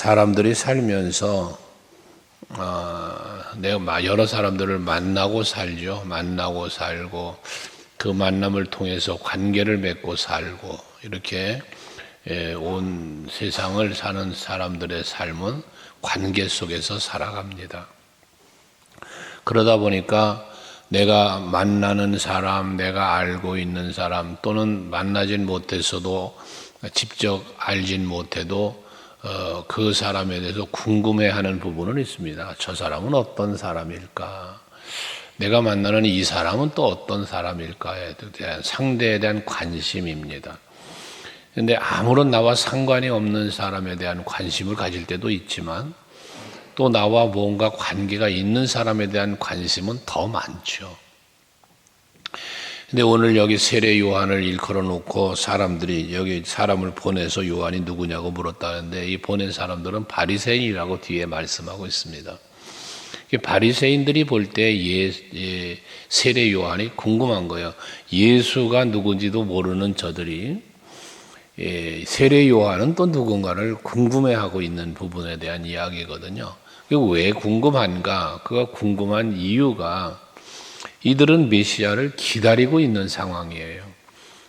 사람들이 살면서 내가 여러 사람들을 만나고 살죠. 만나고 살고 그 만남을 통해서 관계를 맺고 살고 이렇게 온 세상을 사는 사람들의 삶은 관계 속에서 살아갑니다. 그러다 보니까 내가 만나는 사람, 내가 알고 있는 사람 또는 만나진 못했어도 직접 알진 못해도 그 사람에 대해서 궁금해하는 부분은 있습니다. 저 사람은 어떤 사람일까? 내가 만나는 이 사람은 또 어떤 사람일까에 대한 상대에 대한 관심입니다. 그런데 아무런 나와 상관이 없는 사람에 대한 관심을 가질 때도 있지만 또 나와 뭔가 관계가 있는 사람에 대한 관심은 더 많죠. 근데 오늘 여기 세례 요한을 일컬어 놓고 사람들이 여기 사람을 보내서 요한이 누구냐고 물었다는데 이 보낸 사람들은 바리새인이라고 뒤에 말씀하고 있습니다. 바리새인들이 볼 때 세례 요한이 궁금한 거예요. 예수가 누군지도 모르는 저들이 세례 요한은 또 누군가를 궁금해하고 있는 부분에 대한 이야기거든요. 왜 궁금한가? 그가 궁금한 이유가 이들은 메시아를 기다리고 있는 상황이에요.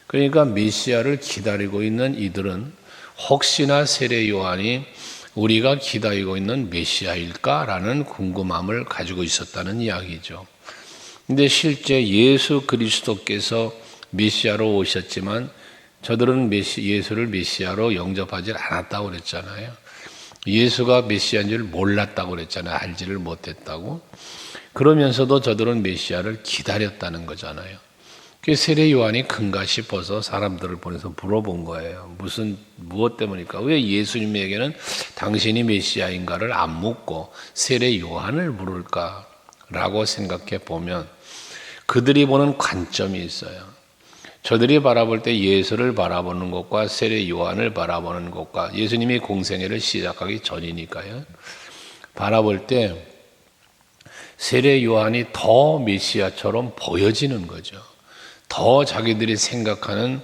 그러니까 메시아를 기다리고 있는 이들은 혹시나 세례 요한이 우리가 기다리고 있는 메시아일까라는 궁금함을 가지고 있었다는 이야기죠. 근데 실제 예수 그리스도께서 메시아로 오셨지만 저들은 예수를 메시아로 영접하지 않았다고 그랬잖아요. 예수가 메시아인 줄 몰랐다고 그랬잖아요. 알지를 못했다고. 그러면서도 저들은 메시아를 기다렸다는 거잖아요. 세례 요한이 큰가 싶어서 사람들을 보내서 물어본 거예요. 무엇 때문일까? 왜 예수님에게는 당신이 메시아인가를 안 묻고 세례 요한을 물을까라고 생각해 보면 그들이 보는 관점이 있어요. 저들이 바라볼 때 예수를 바라보는 것과 세례 요한을 바라보는 것과 예수님이 공생애를 시작하기 전이니까요. 바라볼 때 세례 요한이 더 메시아처럼 보여지는 거죠. 더 자기들이 생각하는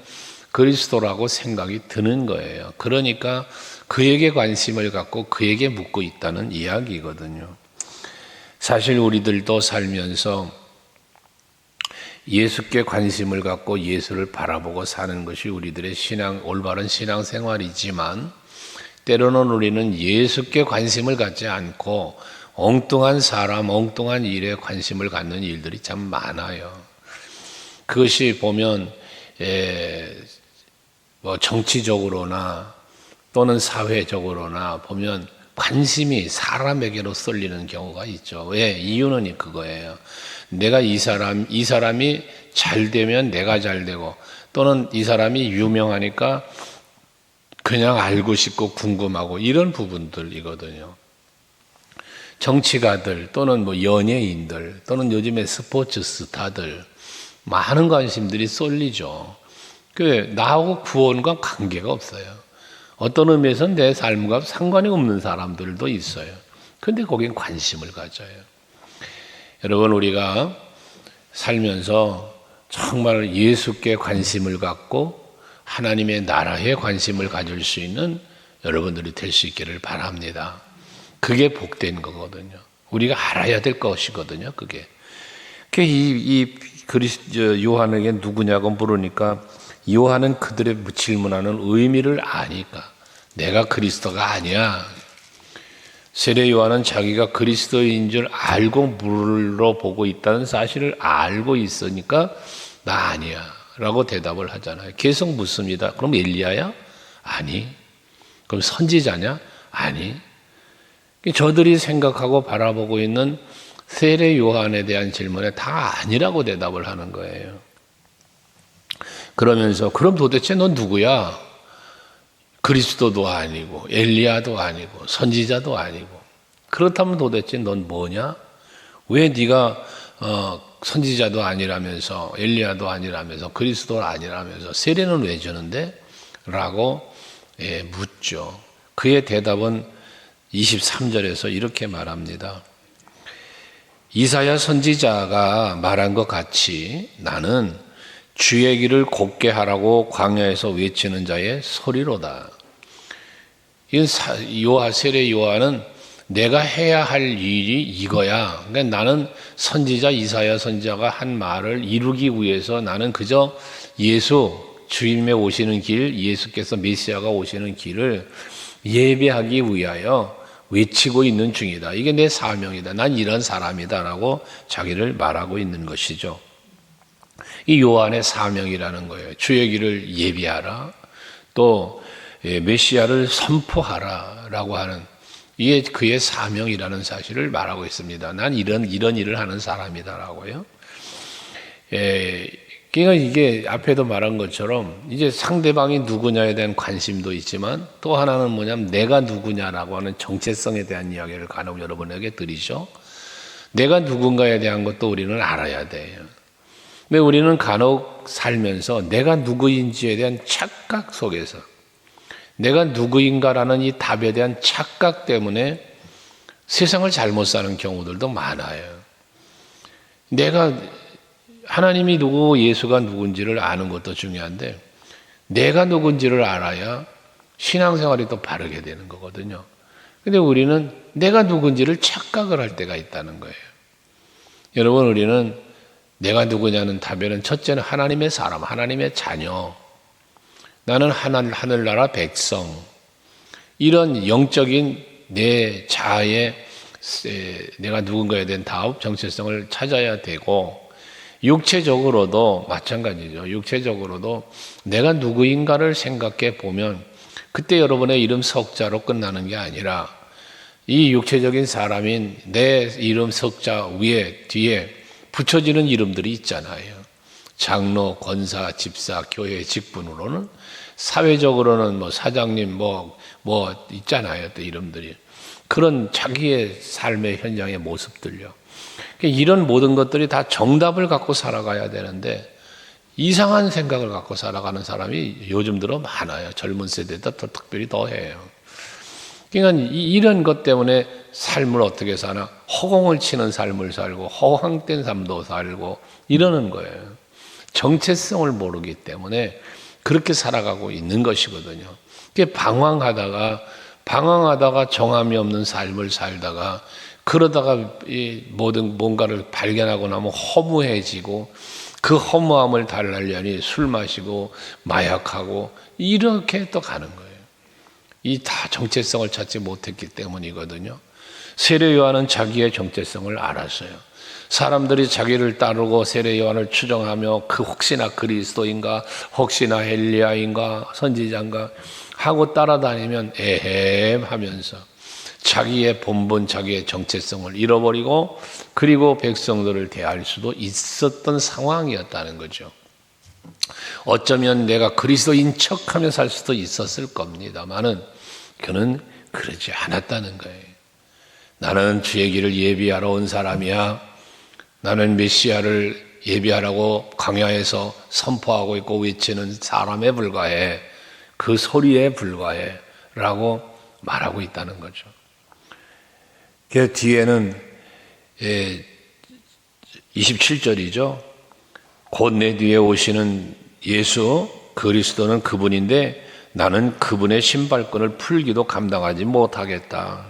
그리스도라고 생각이 드는 거예요. 그러니까 그에게 관심을 갖고 그에게 묻고 있다는 이야기거든요. 사실 우리들도 살면서 예수께 관심을 갖고 예수를 바라보고 사는 것이 우리들의 올바른 신앙생활이지만 때로는 우리는 예수께 관심을 갖지 않고 엉뚱한 사람, 엉뚱한 일에 관심을 갖는 일들이 참 많아요. 그것이 보면 정치적으로나 또는 사회적으로나 보면 관심이 사람에게로 쏠리는 경우가 있죠. 왜? 이유는 그거예요. 내가 이 사람이 잘 되면 내가 잘 되고 또는 이 사람이 유명하니까 그냥 알고 싶고 궁금하고 이런 부분들이거든요. 정치가들 또는 연예인들 또는 요즘에 스포츠 스타들 많은 관심들이 쏠리죠. 나하고 구원과 관계가 없어요. 어떤 의미에서는 내 삶과 상관이 없는 사람들도 있어요. 그런데 거긴 관심을 가져요. 여러분 우리가 살면서 정말 예수께 관심을 갖고 하나님의 나라에 관심을 가질 수 있는 여러분들이 될 수 있기를 바랍니다. 그게 복된 거거든요. 우리가 알아야 될 것이거든요. 그게. 요한에게 누구냐고 물으니까 요한은 그들의 질문하는 의미를 아니까 내가 그리스도가 아니야. 세례 요한은 자기가 그리스도인 줄 알고 물어보고 있다는 사실을 알고 있으니까 나 아니야 라고 대답을 하잖아요. 계속 묻습니다. 그럼 엘리야야? 아니. 그럼 선지자냐? 아니. 저들이 생각하고 바라보고 있는 세례 요한에 대한 질문에 다 아니라고 대답을 하는 거예요. 그러면서 그럼 도대체 넌 누구야? 그리스도도 아니고 엘리야도 아니고 선지자도 아니고 그렇다면 도대체 넌 뭐냐? 왜 네가 선지자도 아니라면서 엘리야도 아니라면서 그리스도 아니라면서 세례는 왜 주는데? 라고 묻죠. 그의 대답은 23절에서 이렇게 말합니다. 이사야 선지자가 말한 것 같이 나는 주의 길을 곱게 하라고 광야에서 외치는 자의 소리로다. 세례 요한은 내가 해야 할 일이 이거야. 그러니까 나는 선지자 이사야 선지자가 한 말을 이루기 위해서 나는 그저 주님의 오시는 길, 예수께서 메시아가 오시는 길을 예배하기 위하여 외치고 있는 중이다. 이게 내 사명이다. 난 이런 사람이다라고 자기를 말하고 있는 것이죠. 이 요한의 사명이라는 거예요. 주의 길을 예비하라. 또 메시아를 선포하라라고 하는 이게 그의 사명이라는 사실을 말하고 있습니다. 난 이런 일을 하는 사람이다라고요. 그러니까 이게 앞에도 말한 것처럼 이제 상대방이 누구냐에 대한 관심도 있지만 또 하나는 뭐냐면 내가 누구냐라고 하는 정체성에 대한 이야기를 간혹 여러분에게 드리죠. 내가 누군가에 대한 것도 우리는 알아야 돼요. 근데 우리는 간혹 살면서 내가 누구인지에 대한 착각 속에서 내가 누구인가라는 이 답에 대한 착각 때문에 세상을 잘못 사는 경우들도 많아요. 하나님이 누구, 예수가 누군지를 아는 것도 중요한데 내가 누군지를 알아야 신앙생활이 또 바르게 되는 거거든요. 근데 우리는 내가 누군지를 착각을 할 때가 있다는 거예요. 여러분, 우리는 내가 누구냐는 답에는 첫째는 하나님의 사람, 하나님의 자녀, 나는 하늘나라 백성, 이런 영적인 내 자아의 내가 누군가에 대한 답, 정체성을 찾아야 되고 육체적으로도 마찬가지죠. 육체적으로도 내가 누구인가를 생각해 보면 그때 여러분의 이름 석자로 끝나는 게 아니라 이 육체적인 사람인 내 이름 석자 뒤에 붙여지는 이름들이 있잖아요. 장로, 권사, 집사, 교회 직분으로는, 사회적으로는 뭐 사장님 뭐 있잖아요. 또 이름들이. 그런 자기의 삶의 현장의 모습들요. 이런 모든 것들이 다 정답을 갖고 살아가야 되는데 이상한 생각을 갖고 살아가는 사람이 요즘 들어 많아요. 젊은 세대도 특별히 더해요. 그러니까 이런 것 때문에 삶을 어떻게 사나, 허공을 치는 삶을 살고 허황된 삶도 살고 이러는 거예요. 정체성을 모르기 때문에 그렇게 살아가고 있는 것이거든요. 방황하다가 정함이 없는 삶을 살다가 그러다가 뭔가를 발견하고 나면 허무해지고 그 허무함을 달래려니 술 마시고 마약하고 이렇게 또 가는 거예요. 이 다 정체성을 찾지 못했기 때문이거든요. 세례 요한은 자기의 정체성을 알았어요. 사람들이 자기를 따르고 세례 요한을 추정하며 혹시나 그리스도인가, 혹시나 엘리야인가, 선지자인가 하고 따라다니면 에헴 하면서 자기의 본분, 자기의 정체성을 잃어버리고 그리고 백성들을 대할 수도 있었던 상황이었다는 거죠. 어쩌면 내가 그리스도인 척하며 살 수도 있었을 겁니다만은 그는 그러지 않았다는 거예요. 나는 주의 길을 예비하러 온 사람이야. 나는 메시아를 예비하라고 광야에서 선포하고 있고 외치는 사람에 불과해. 그 소리에 불과해 라고 말하고 있다는 거죠. 그 뒤에는 27절이죠. 곧 내 뒤에 오시는 예수 그리스도는 그분인데 나는 그분의 신발끈을 풀기도 감당하지 못하겠다.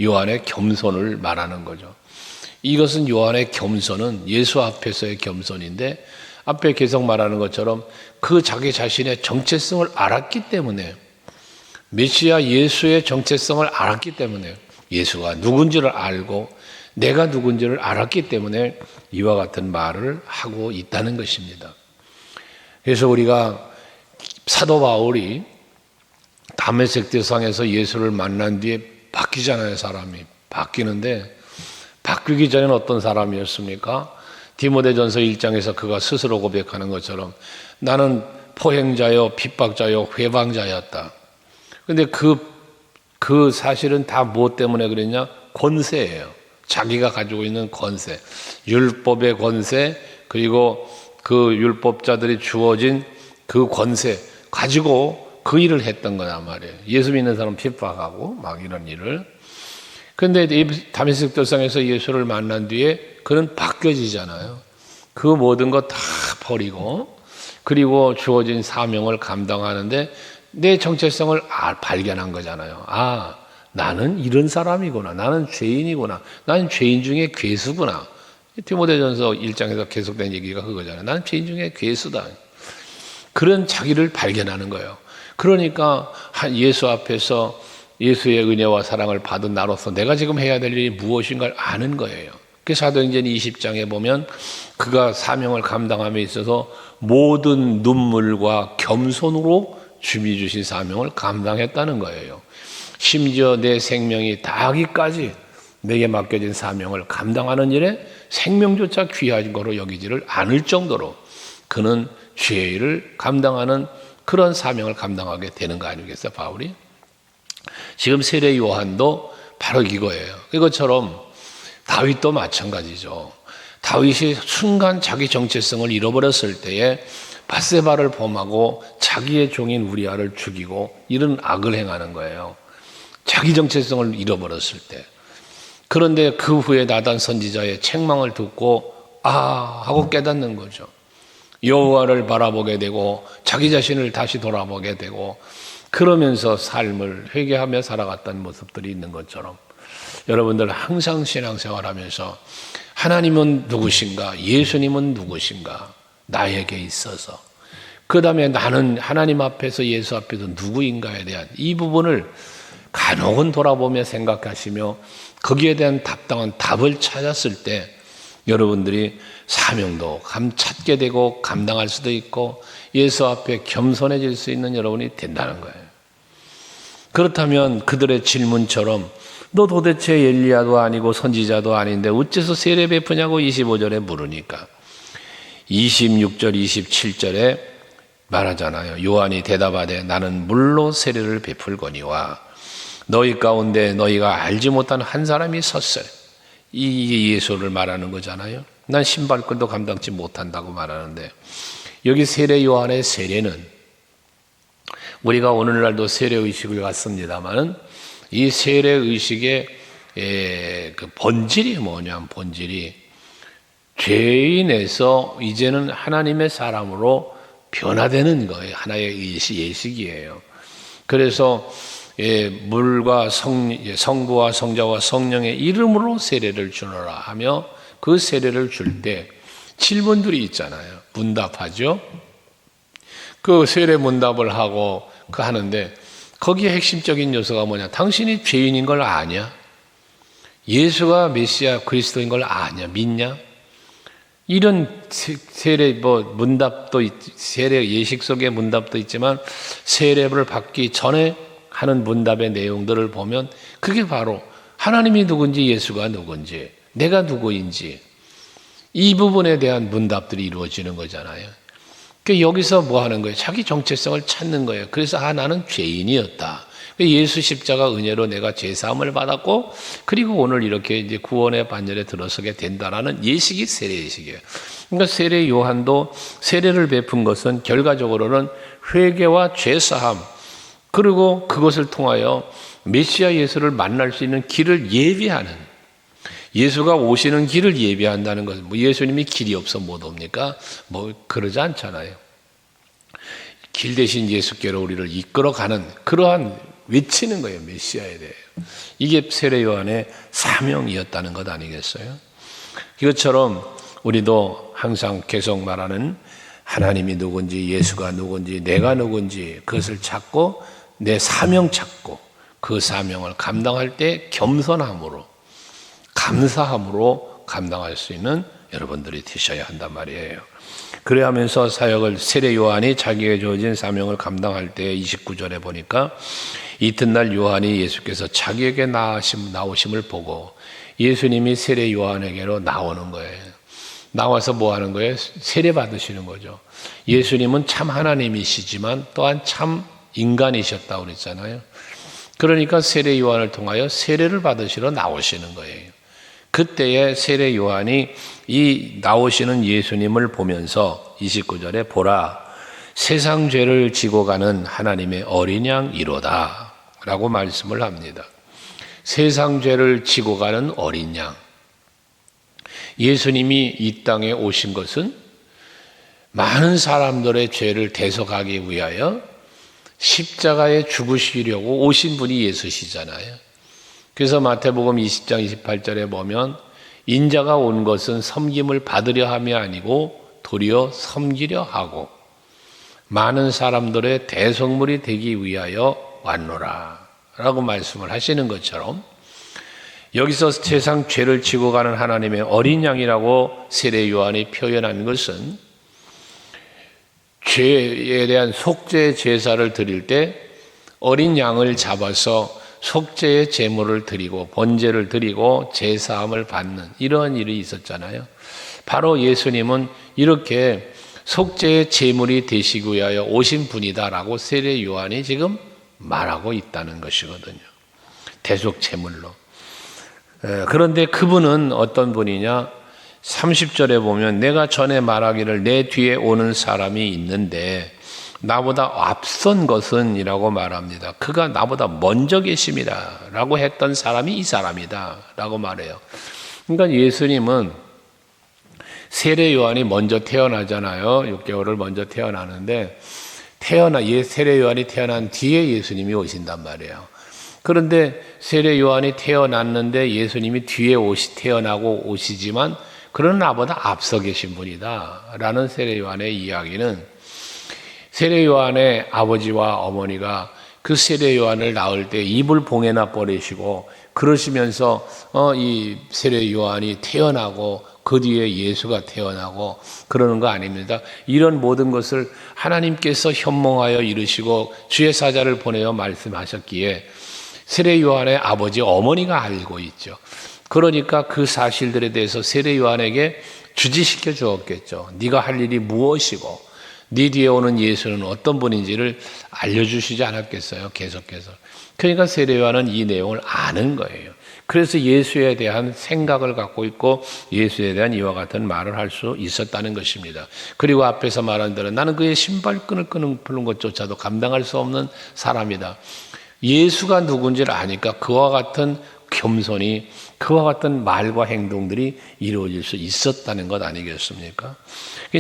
요한의 겸손을 말하는 거죠. 이것은 요한의 겸손은 예수 앞에서의 겸손인데 앞에 계속 말하는 것처럼 그 자기 자신의 정체성을 알았기 때문에 메시아 예수의 정체성을 알았기 때문에 예수가 누군지를 알고 내가 누군지를 알았기 때문에 이와 같은 말을 하고 있다는 것입니다. 그래서 우리가 사도 바울이 다메섹 대상에서 예수를 만난 뒤에 바뀌잖아요. 사람이 바뀌는데 바뀌기 전에는 어떤 사람이었습니까? 디모데전서 1장에서 그가 스스로 고백하는 것처럼 나는 포행자요 핍박자요 회방자였다. 근데 그 사실은 다 무엇 때문에 그랬냐? 권세예요. 자기가 가지고 있는 권세, 율법의 권세, 그리고 그 율법자들이 주어진 그 권세 가지고 그 일을 했던 거란 말이에요. 예수 믿는 사람 핍박하고 막 이런 일을. 그런데 다메섹 도상에서 예수를 만난 뒤에 그는 바뀌어지잖아요. 그 모든 것 다 버리고 그리고 주어진 사명을 감당하는데 내 정체성을 발견한 거잖아요. 아, 나는 이런 사람이구나. 나는 죄인이구나. 나는 죄인 중에 괴수구나. 디모데전서 1장에서 계속된 얘기가 그거잖아요. 나는 죄인 중에 괴수다. 그런 자기를 발견하는 거예요. 그러니까 예수 앞에서 예수의 은혜와 사랑을 받은 나로서 내가 지금 해야 될 일이 무엇인가를 아는 거예요. 그 사도행전 20장에 보면 그가 사명을 감당함에 있어서 모든 눈물과 겸손으로 주님이 주신 사명을 감당했다는 거예요. 심지어 내 생명이 다하기까지 내게 맡겨진 사명을 감당하는 일에 생명조차 귀한 거로 여기지를 않을 정도로 그는 죄의 일을 감당하는 그런 사명을 감당하게 되는 거 아니겠어요, 바울이? 지금 세례 요한도 바로 이거예요. 이것처럼 다윗도 마찬가지죠. 다윗이 순간 자기 정체성을 잃어버렸을 때에 밧세바를 범하고 자기의 종인 우리아를 죽이고 이런 악을 행하는 거예요. 자기 정체성을 잃어버렸을 때. 그런데 그 후에 나단 선지자의 책망을 듣고 하고 깨닫는 거죠. 여호와를 바라보게 되고 자기 자신을 다시 돌아보게 되고 그러면서 삶을 회개하며 살아갔던 모습들이 있는 것처럼 여러분들 항상 신앙생활하면서 하나님은 누구신가? 예수님은 누구신가? 나에게 있어서 그 다음에 나는 하나님 앞에서 예수 앞에서 누구인가에 대한 이 부분을 간혹은 돌아보며 생각하시며 거기에 대한 답당한 답을 찾았을 때 여러분들이 사명도 찾게 되고 감당할 수도 있고 예수 앞에 겸손해질 수 있는 여러분이 된다는 거예요. 그렇다면 그들의 질문처럼 너 도대체 엘리야도 아니고 선지자도 아닌데 어째서 세례 베푸냐고 25절에 물으니까 26절 27절에 말하잖아요. 요한이 대답하되 나는 물로 세례를 베풀거니와 너희 가운데 너희가 알지 못한 한 사람이 섰어요. 이 예수를 말하는 거잖아요. 난 신발끈도 감당치 못한다고 말하는데 여기 세례 요한의 세례는 우리가 오늘날도 세례 의식을 갖습니다만 이 세례 의식의 그 본질이 뭐냐면 본질이 죄인에서 이제는 하나님의 사람으로 변화되는 거예요. 하나의 예식이에요. 그래서 물과 성부와 성자와 성령의 이름으로 세례를 주노라 하며 그 세례를 줄 때 질문들이 있잖아요. 문답하죠. 그 세례 문답을 하고 하는데 거기에 핵심적인 요소가 뭐냐? 당신이 죄인인 걸 아냐? 예수가 메시아 그리스도인 걸 아냐? 믿냐? 이런 세례 문답도 세례 예식 속의 문답도 있지만 세례를 받기 전에 하는 문답의 내용들을 보면 그게 바로 하나님이 누군지 예수가 누군지 내가 누구인지 이 부분에 대한 문답들이 이루어지는 거잖아요. 그러니까 여기서 뭐 하는 거예요? 자기 정체성을 찾는 거예요. 그래서 나는 죄인이었다. 예수 십자가 은혜로 내가 죄사함을 받았고 그리고 오늘 이렇게 이제 구원의 반열에 들어서게 된다라는 예식이 세례 예식이에요. 그러니까 세례 요한도 세례를 베푼 것은 결과적으로는 회개와 죄사함 그리고 그것을 통하여 메시아 예수를 만날 수 있는 길을 예비하는 예수가 오시는 길을 예비한다는 것은 뭐 예수님이 길이 없어 못 옵니까? 뭐 그러지 않잖아요. 길 대신 예수께로 우리를 이끌어가는 그러한 외치는 거예요. 메시아에 대해. 이게 세례 요한의 사명이었다는 것 아니겠어요? 이것처럼 우리도 항상 계속 말하는 하나님이 누군지 예수가 누군지 내가 누군지 그것을 찾고 내 사명 찾고 그 사명을 감당할 때 겸손함으로 감사함으로 감당할 수 있는 여러분들이 되셔야 한단 말이에요. 그래 하면서 사역을 세례 요한이 자기에게 주어진 사명을 감당할 때 29절에 보니까 이튿날 요한이 예수께서 자기에게 나오심을 보고 예수님이 세례 요한에게로 나오는 거예요. 나와서 뭐 하는 거예요? 세례 받으시는 거죠. 예수님은 참 하나님이시지만 또한 참 인간이셨다고 그랬잖아요. 그러니까 세례 요한을 통하여 세례를 받으시러 나오시는 거예요. 그때에 세례 요한이 이 나오시는 예수님을 보면서 29절에 보라 세상 죄를 지고 가는 하나님의 어린 양이로다 라고 말씀을 합니다. 세상 죄를 지고 가는 어린 양. 예수님이 이 땅에 오신 것은 많은 사람들의 죄를 대속하기 위하여 십자가에 죽으시려고 오신 분이 예수시잖아요. 그래서 마태복음 20장 28절에 보면 인자가 온 것은 섬김을 받으려 함이 아니고 도리어 섬기려 하고 많은 사람들의 대속물이 되기 위하여 왔노라 라고 말씀을 하시는 것처럼 여기서 세상 죄를 지고 가는 하나님의 어린 양이라고 세례 요한이 표현한 것은 죄에 대한 속죄 제사를 드릴 때 어린 양을 잡아서 속죄의 제물을 드리고 번제를 드리고 제사함을 받는 이러한 일이 있었잖아요. 바로 예수님은 이렇게 속죄의 제물이 되시기 위하여 오신 분이다라고 세례 요한이 지금 말하고 있다는 것이거든요. 대속 제물로. 그런데 그분은 어떤 분이냐? 30절에 보면 내가 전에 말하기를 내 뒤에 오는 사람이 있는데 나보다 앞선 것은 이라고 말합니다. 그가 나보다 먼저 계십니다 라고 했던 사람이 이 사람이다 라고 말해요. 그러니까 예수님은 세례 요한이 먼저 태어나잖아요. 6개월을 먼저 태어나는데 세례 요한이 태어난 뒤에 예수님이 오신단 말이에요. 그런데 세례 요한이 태어났는데 예수님이 뒤에 태어나고 오시지만 그런 나보다 앞서 계신 분이다 라는 세례 요한의 이야기는 세례 요한의 아버지와 어머니가 그 세례 요한을 낳을 때 이불 봉에나 버리시고 그러시면서 이 세례 요한이 태어나고 그 뒤에 예수가 태어나고 그러는 거 아닙니다. 이런 모든 것을 하나님께서 현몽하여 이루시고 주의 사자를 보내어 말씀하셨기에 세례 요한의 아버지 어머니가 알고 있죠. 그러니까 그 사실들에 대해서 세례 요한에게 주지시켜 주었겠죠. 네가 할 일이 무엇이고 네 뒤에 오는 예수는 어떤 분인지를 알려주시지 않았겠어요. 계속해서. 그러니까 세례 요한은 이 내용을 아는 거예요. 그래서 예수에 대한 생각을 갖고 있고 예수에 대한 이와 같은 말을 할 수 있었다는 것입니다. 그리고 앞에서 말한 대로 나는 그의 신발끈을 푸는 것조차도 감당할 수 없는 사람이다. 예수가 누군지를 아니까 그와 같은 겸손이 그와 같은 말과 행동들이 이루어질 수 있었다는 것 아니겠습니까?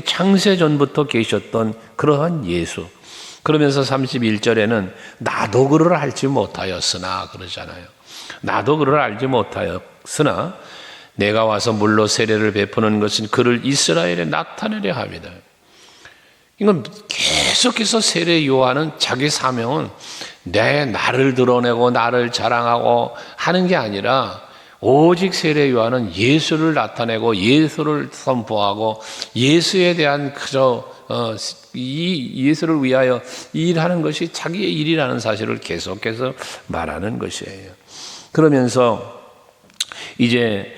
창세 전부터 계셨던 그러한 예수. 그러면서 31절에는 나도 그를 알지 못하였으나 그러잖아요. 나도 그를 알지 못하였으나 내가 와서 물로 세례를 베푸는 것은 그를 이스라엘에 나타내려 합니다. 이건 계속해서 세례 요한은 자기 사명은 나를 드러내고 나를 자랑하고 하는 게 아니라 오직 세례 요한은 예수를 나타내고 예수를 선포하고 예수에 대한 이 예수를 위하여 일하는 것이 자기의 일이라는 사실을 계속해서 말하는 것이에요. 그러면서 이제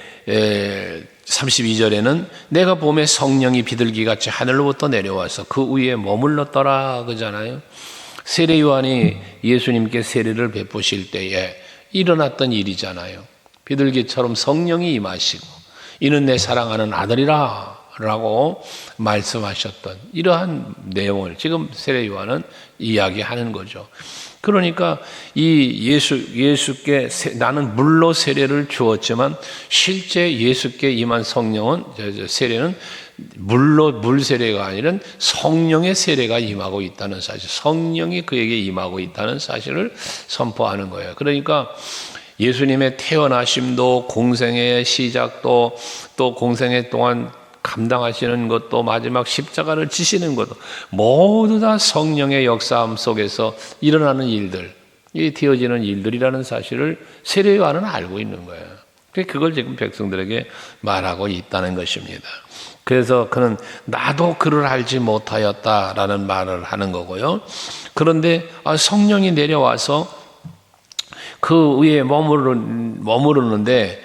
32절에는 내가 봄에 성령이 비둘기같이 하늘로부터 내려와서 그 위에 머물렀더라 그러잖아요. 세례 요한이 예수님께 세례를 베푸실 때에 일어났던 일이잖아요. 비둘기처럼 성령이 임하시고 이는 내 사랑하는 아들이라 라고 말씀하셨던 이러한 내용을 지금 세례 요한은 이야기하는 거죠. 그러니까 이 예수께 나는 물로 세례를 주었지만 실제 예수께 임한 성령은 세례는 물 세례가 아니라 성령의 세례가 임하고 있다는 사실, 성령이 그에게 임하고 있다는 사실을 선포하는 거예요. 그러니까 예수님의 태어나심도 공생의 시작도 또 공생의 동안 감당하시는 것도 마지막 십자가를 지시는 것도 모두 다 성령의 역사함 속에서 일어나는 일들, 이 되어지는 일들이라는 사실을 세례 요한은 알고 있는 거예요. 그걸 지금 백성들에게 말하고 있다는 것입니다. 그래서 그는 나도 그를 알지 못하였다라는 말을 하는 거고요. 그런데 성령이 내려와서 그 위에 머무르는데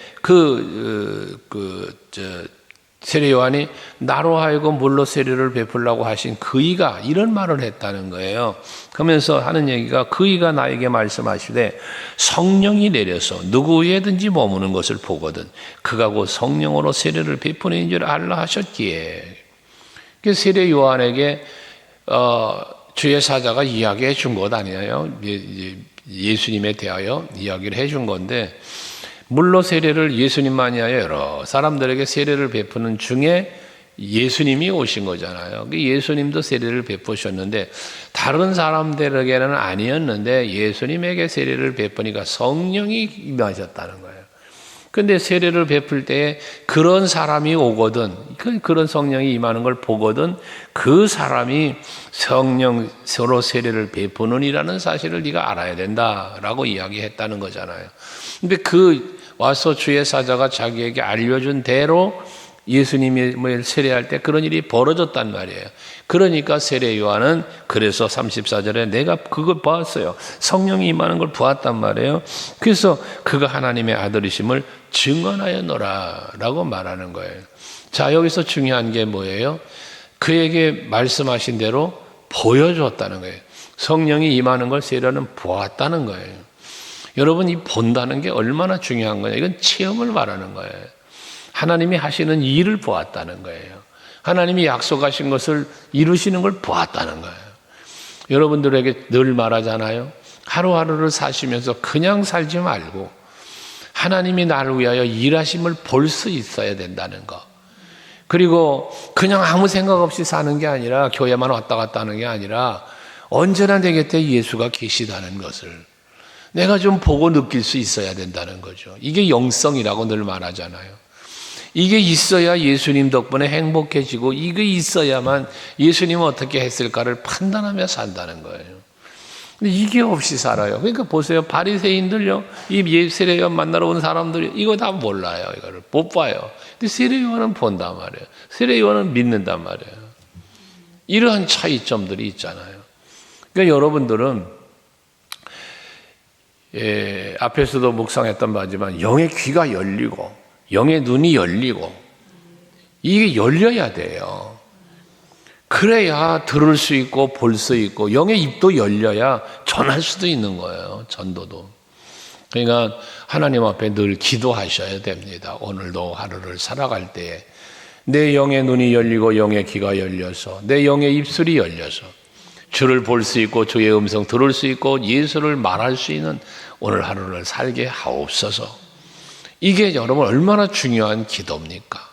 세례 요한이 나로 하여금 물로 세례를 베풀라고 하신 그이가 이런 말을 했다는 거예요. 그러면서 하는 얘기가 그이가 나에게 말씀하시되 성령이 내려서 누구 위에든지 머무는 것을 보거든 그가 곧 성령으로 세례를 베푸는 줄 알라 하셨기에. 세례 요한에게 주의 사자가 이야기해 준 것 아니에요. 예수님에 대하여 이야기를 해 준 건데 물로 세례를 예수님만이 아니라 여러 사람들에게 세례를 베푸는 중에 예수님이 오신 거잖아요. 예수님도 세례를 베푸셨는데 다른 사람들에게는 아니었는데 예수님에게 세례를 베푸니까 성령이 임하셨다는 거예요. 근데 세례를 베풀 때에 그런 사람이 오거든, 그런 성령이 임하는 걸 보거든 그 사람이 성령 서로 세례를 베푸는이라는 사실을 네가 알아야 된다라고 이야기했다는 거잖아요. 근데 그 와서 주의 사자가 자기에게 알려준 대로 예수님이 세례할 때 그런 일이 벌어졌단 말이에요. 그러니까 세례 요한은 그래서 34절에 내가 그걸 보았어요. 성령이 임하는 걸 보았단 말이에요. 그래서 그가 하나님의 아들이심을 증언하였노라 라고 말하는 거예요. 자, 여기서 중요한 게 뭐예요? 그에게 말씀하신 대로 보여줬다는 거예요. 성령이 임하는 걸 세례는 보았다는 거예요. 여러분, 이 본다는 게 얼마나 중요한 거냐. 이건 체험을 말하는 거예요. 하나님이 하시는 일을 보았다는 거예요. 하나님이 약속하신 것을 이루시는 걸 보았다는 거예요. 여러분들에게 늘 말하잖아요. 하루하루를 사시면서 그냥 살지 말고 하나님이 나를 위하여 일하심을 볼 수 있어야 된다는 거. 그리고 그냥 아무 생각 없이 사는 게 아니라 교회만 왔다 갔다 하는 게 아니라 언제나 내 곁에 예수가 계시다는 것을 내가 좀 보고 느낄 수 있어야 된다는 거죠. 이게 영성이라고 늘 말하잖아요. 이게 있어야 예수님 덕분에 행복해지고 이게 있어야만 예수님은 어떻게 했을까를 판단하며 산다는 거예요. 근데 이게 없이 살아요. 그러니까 보세요. 바리새인들요, 이 세례요한 만나러 온 사람들이 이거 다 몰라요. 이거를 못 봐요. 근데 세례요한은 본단 말이에요. 세례요한은 믿는단 말이에요. 이러한 차이점들이 있잖아요. 그러니까 여러분들은 앞에서도 묵상했던 바지만 영의 귀가 열리고 영의 눈이 열리고 이게 열려야 돼요. 그래야 들을 수 있고 볼 수 있고 영의 입도 열려야 전할 수도 있는 거예요. 전도도. 그러니까 하나님 앞에 늘 기도하셔야 됩니다. 오늘도 하루를 살아갈 때에 내 영의 눈이 열리고 영의 귀가 열려서 내 영의 입술이 열려서 주를 볼 수 있고 주의 음성 들을 수 있고 예수를 말할 수 있는 오늘 하루를 살게 하옵소서. 이게 여러분 얼마나 중요한 기도입니까?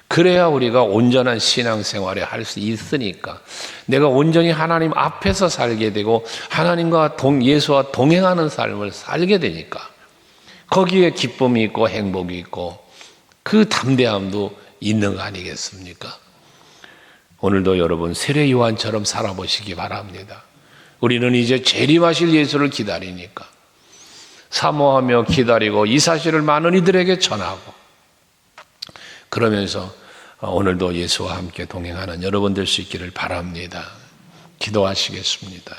그래야 우리가 온전한 신앙생활을 할 수 있으니까 내가 온전히 하나님 앞에서 살게 되고 하나님과 예수와 동행하는 삶을 살게 되니까 거기에 기쁨이 있고 행복이 있고 그 담대함도 있는 거 아니겠습니까? 오늘도 여러분 세례 요한처럼 살아보시기 바랍니다. 우리는 이제 재림하실 예수를 기다리니까 사모하며 기다리고 이 사실을 많은 이들에게 전하고 그러면서 오늘도 예수와 함께 동행하는 여러분 될 수 있기를 바랍니다. 기도하시겠습니다.